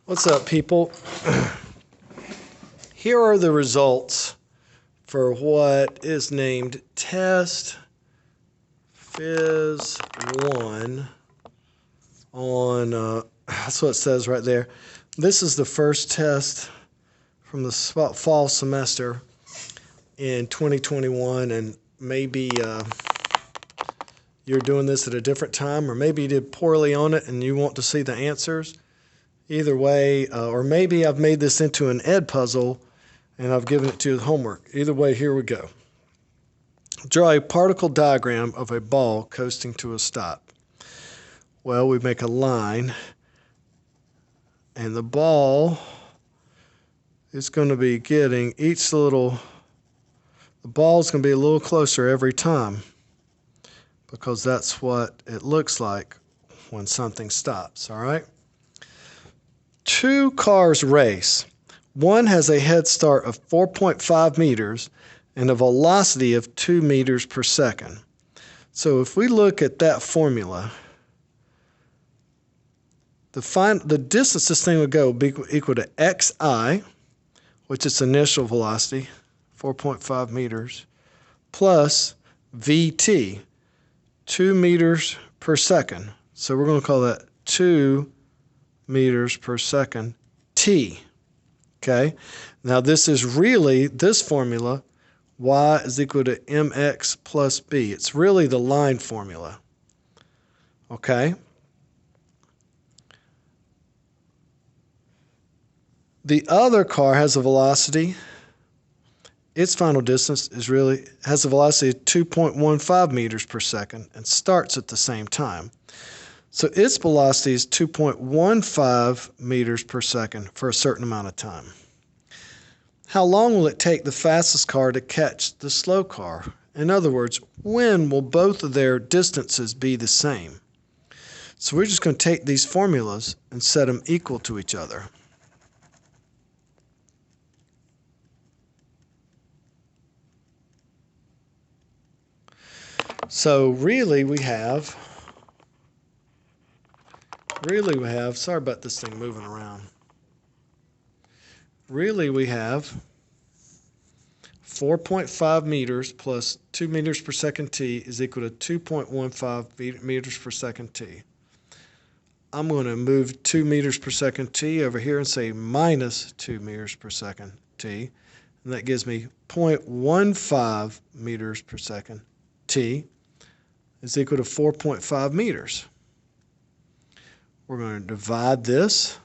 What's up, people? Here are the results for what is named Test Phys 1 on, that's what it says right there. This is the first test from the fall semester in 2021, and maybe you're doing this at a different time, or maybe you did poorly on it and you want to see the answers. Either way, or maybe I've made this into an ed puzzle and I've given it to you as homework. Either way, here we go. Draw a particle diagram of a ball coasting to a stop. Well, we make a line, and the ball is going to be getting the ball's going to be a little closer every time, because that's what it looks like when something stops, all right? Two cars race. One has a head start of 4.5 meters and a velocity of 2 meters per second. So if we look at that formula, the distance this thing would go would be equal to xi, which is initial velocity, 4.5 meters, plus vt, 2 meters per second. So we're going to call that 2 meters per second t. Okay, now this formula, y is equal to mx plus b. It's really the line formula. Okay, the other car has a velocity, its final distance has a velocity of 2.15 meters per second and starts at the same time. So its velocity is 2.15 meters per second for a certain amount of time. How long will it take the fastest car to catch the slow car? In other words, when will both of their distances be the same? So we're just going to take these formulas and set them equal to each other. So really we have, sorry about this thing moving around. Really we have 4.5 meters plus 2 meters per second t is equal to 2.15 meters per second t. I'm going to move 2 meters per second t over here and say minus 2 meters per second t. And that gives me 0.15 meters per second t is equal to 4.5 meters. We're going to divide this.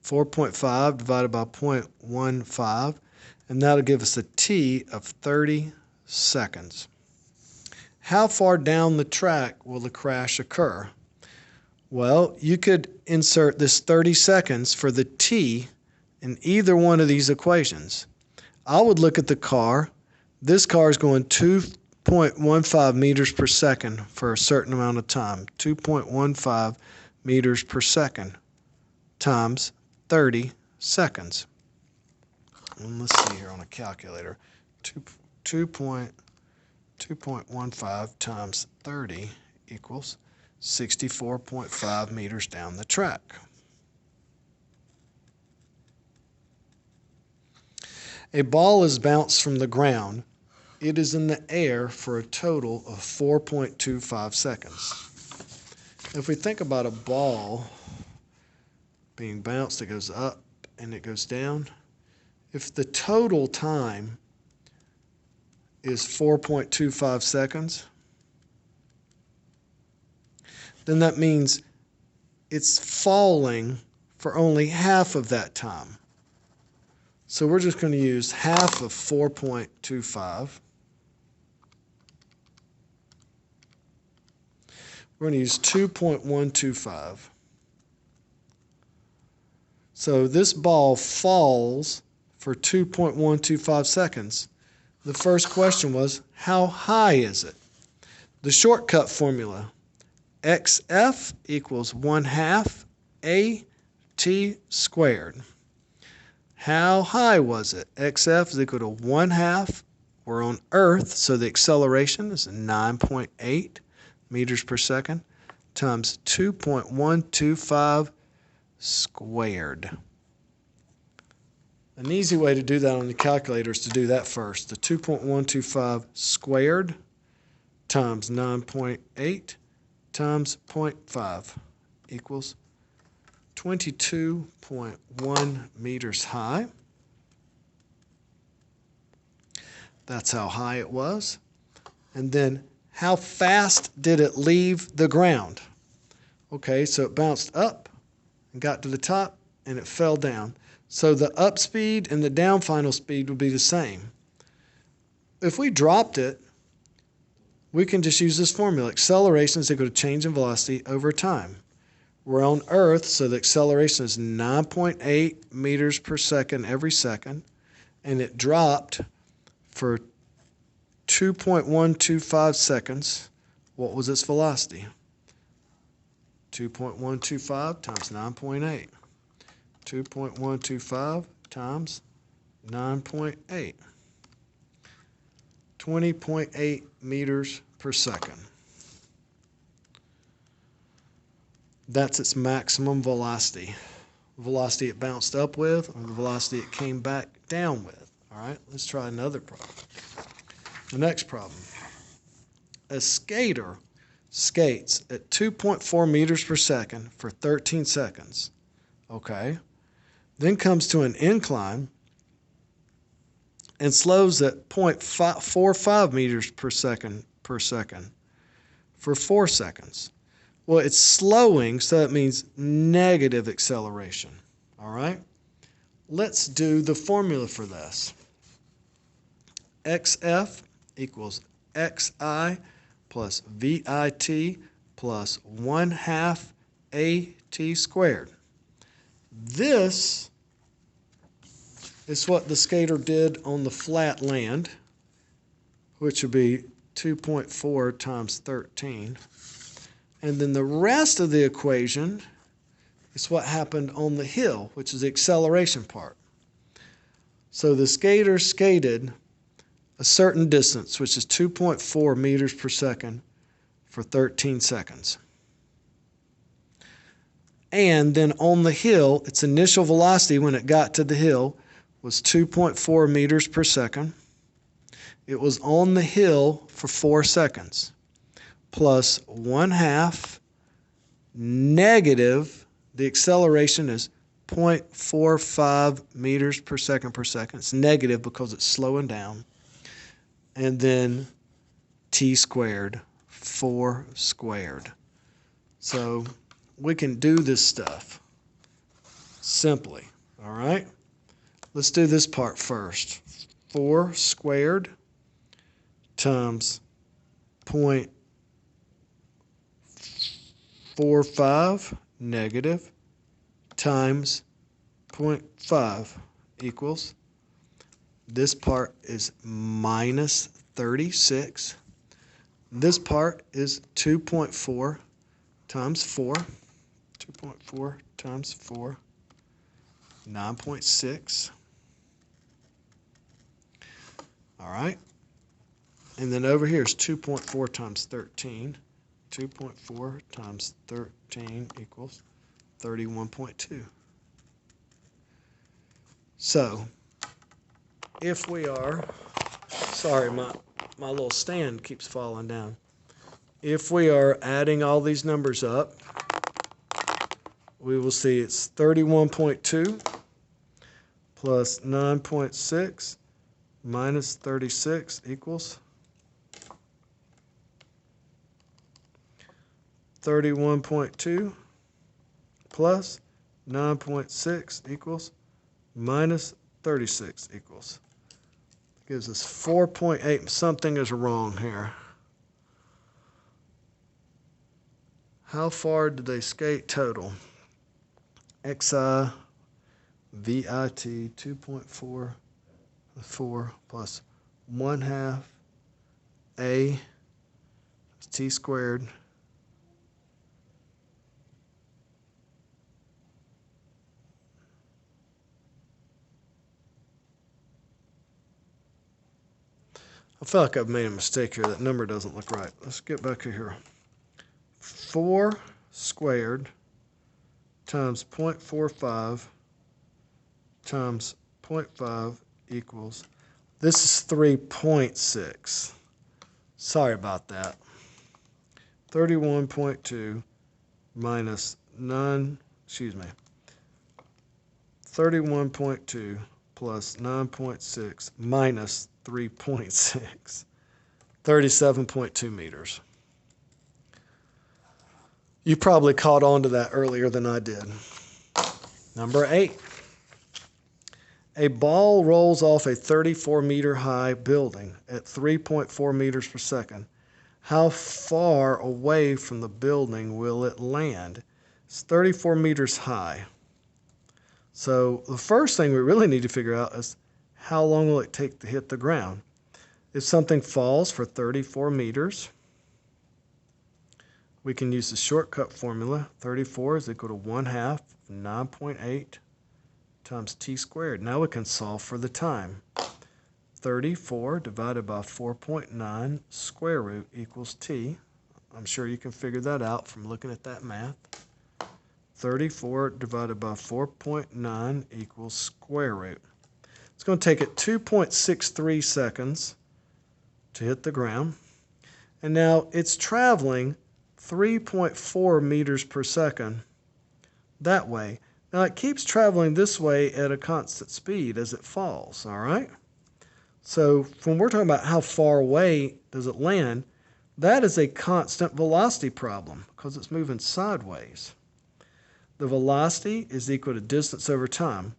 4.5 divided by 0.15, and that'll give us a t of 30 seconds. How far down the track will the crash occur? Well, you could insert this 30 seconds for the t in either one of these equations. I would look at the car. This car is going 2.15 meters per second for a certain amount of time. 2.15 meters per second times 30 seconds. And let's see here on a calculator. 2.15 times 30 equals 64.5 meters down the track. A ball is bounced from the ground. It is in the air for a total of 4.25 seconds. If we think about a ball being bounced, it goes up and it goes down. If the total time is 4.25 seconds, then that means it's falling for only half of that time. So we're just going to use half of 4.25. We're going to use 2.125. So this ball falls for 2.125 seconds. The first question was, how high is it? The shortcut formula, xf equals 1/2 at squared. How high was it? xf is equal to 1/2. We're on Earth, so the acceleration is 9.8 meters per second times 2.125 squared. An easy way to do that on the calculator is to do that first. The 2.125 squared times 9.8 times 0.5 equals 22.1 meters high. That's how high it was. And then how fast did it leave the ground? Okay, so it bounced up and got to the top and it fell down. So the up speed and the down final speed would be the same. If we dropped it, we can just use this formula. Acceleration is equal to change in velocity over time. We're on Earth, so the acceleration is 9.8 meters per second every second, and it dropped for 2.125 seconds. What was its velocity? 2.125 times 9.8. 2.125 times 9.8. 20.8 meters per second. That's its maximum velocity. Velocity it bounced up with, or the velocity it came back down with. All right, let's try another problem. The next problem. A skater skates at 2.4 meters per second for 13 seconds. Okay. Then comes to an incline and slows at 0.45 meters per second for 4 seconds. Well, it's slowing, so that means negative acceleration. All right? Let's do the formula for this. XF equals XI plus VIT plus 1/2 AT squared. This is what the skater did on the flat land, which would be 2.4 times 13. And then the rest of the equation is what happened on the hill, which is the acceleration part. So the skater skated a certain distance, which is 2.4 meters per second for 13 seconds. And then on the hill, its initial velocity when it got to the hill was 2.4 meters per second. It was on the hill for 4 seconds, plus 1/2 negative, the acceleration is 0.45 meters per second per second. It's negative because it's slowing down. And then t squared, 4 squared. So we can do this stuff simply, all right? Let's do this part first. 4 squared times 0.45 negative times 0.5 equals, this part is minus 36. This part is 2.4 times 4. 2.4 times 4, 9.6. All right. And then over here is 2.4 times 13. 2.4 times 13 equals 31.2. So if we are, sorry, my little stand keeps falling down. If we are adding all these numbers up, we will see it's 31.2 plus 9.6 minus 36 equals 31.2 plus 9.6 equals minus 36 equals. Gives us 4.8. Something is wrong here. How far did they skate total? XI, VIT, 2.4, 4 plus 1/2 A t squared I feel like I've made a mistake here. That number doesn't look right. Let's get back to here. 4 squared times 0.45 times 0.5 equals, this is 3.6. Sorry about that. 31.2 minus 31.2 plus 9.6 minus 3.6. 37.2 meters. You probably caught on to that earlier than I did. Number 8. A ball rolls off a 34-meter high building at 3.4 meters per second. How far away from the building will it land? It's 34 meters high. So the first thing we really need to figure out is how long will it take to hit the ground? If something falls for 34 meters, we can use the shortcut formula. 34 is equal to 1/2 of 9.8 times t squared. Now we can solve for the time. 34 divided by 4.9 square root equals t. I'm sure you can figure that out from looking at that math. 34 divided by 4.9 equals square root. It's going to take it 2.63 seconds to hit the ground. And now it's traveling 3.4 meters per second that way. Now it keeps traveling this way at a constant speed as it falls, all right? So when we're talking about how far away does it land, that is a constant velocity problem because it's moving sideways. The velocity is equal to distance over time.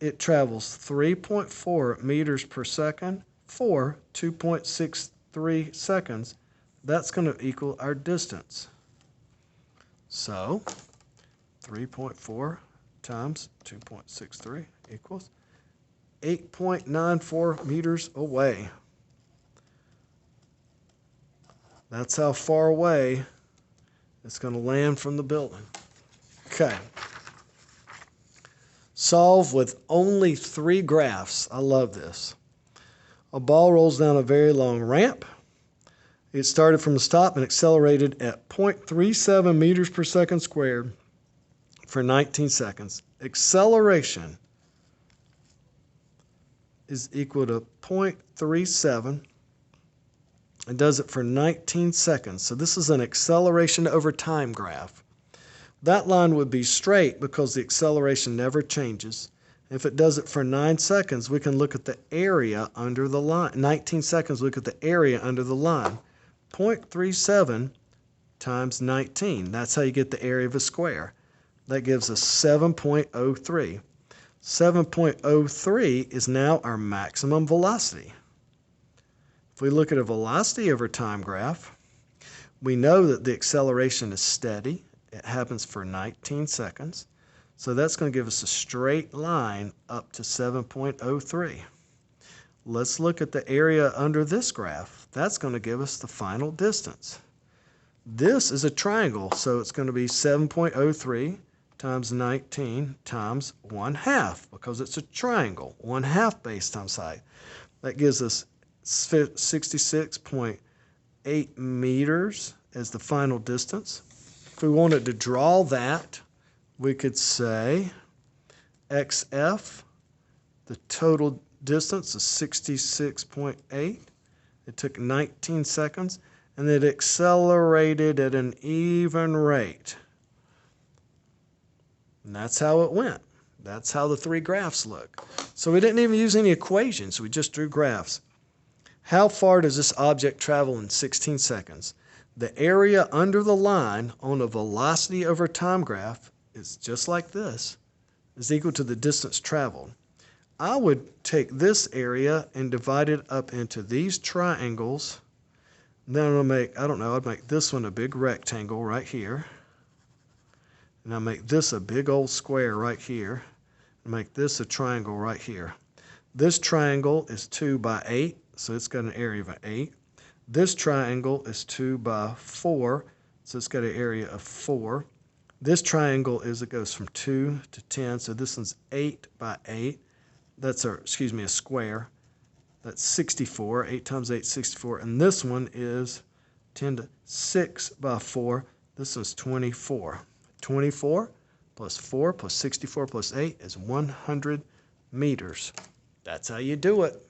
It travels 3.4 meters per second for 2.63 seconds. That's going to equal our distance. So 3.4 times 2.63 equals 8.94 meters away. That's how far away it's going to land from the building. Okay. Solve with only 3 graphs. I love this. A ball rolls down a very long ramp. It started from the top and accelerated at 0.37 meters per second squared for 19 seconds. Acceleration is equal to 0.37. It does it for 19 seconds. So this is an acceleration over time graph. That line would be straight because the acceleration never changes. If it does it for 9 seconds, we can look at the area under the line. 19 seconds, look at the area under the line. 0.37 times 19. That's how you get the area of a square. That gives us 7.03. 7.03 is now our maximum velocity. If we look at a velocity over time graph, we know that the acceleration is steady. It happens for 19 seconds. So that's going to give us a straight line up to 7.03. Let's look at the area under this graph. That's going to give us the final distance. This is a triangle, so it's going to be 7.03 times 19 times 1/2 because it's a triangle. 1/2 base times height. That gives us 66.8 meters as the final distance. If we wanted to draw that, we could say XF, the total distance is 66.8. It took 19 seconds, and it accelerated at an even rate. And that's how it went. That's how the 3 graphs look. So we didn't even use any equations. We just drew graphs. How far does this object travel in 16 seconds? The area under the line on a velocity over time graph is just like this, is equal to the distance traveled. I would take this area and divide it up into these triangles. And then I'd make this one a big rectangle right here. And I'll make this a big old square right here. And make this a triangle right here. This triangle is 2 by 8, so it's got an area of 8. This triangle is 2 by 4, so it's got an area of 4. This triangle it goes from 2 to 10, so this one's 8 by 8. That's a square. That's 64. 8 times 8 is 64. And this one is 10 to 6 by 4. This one's 24. 24 plus 4 plus 64 plus 8 is 100 meters. That's how you do it.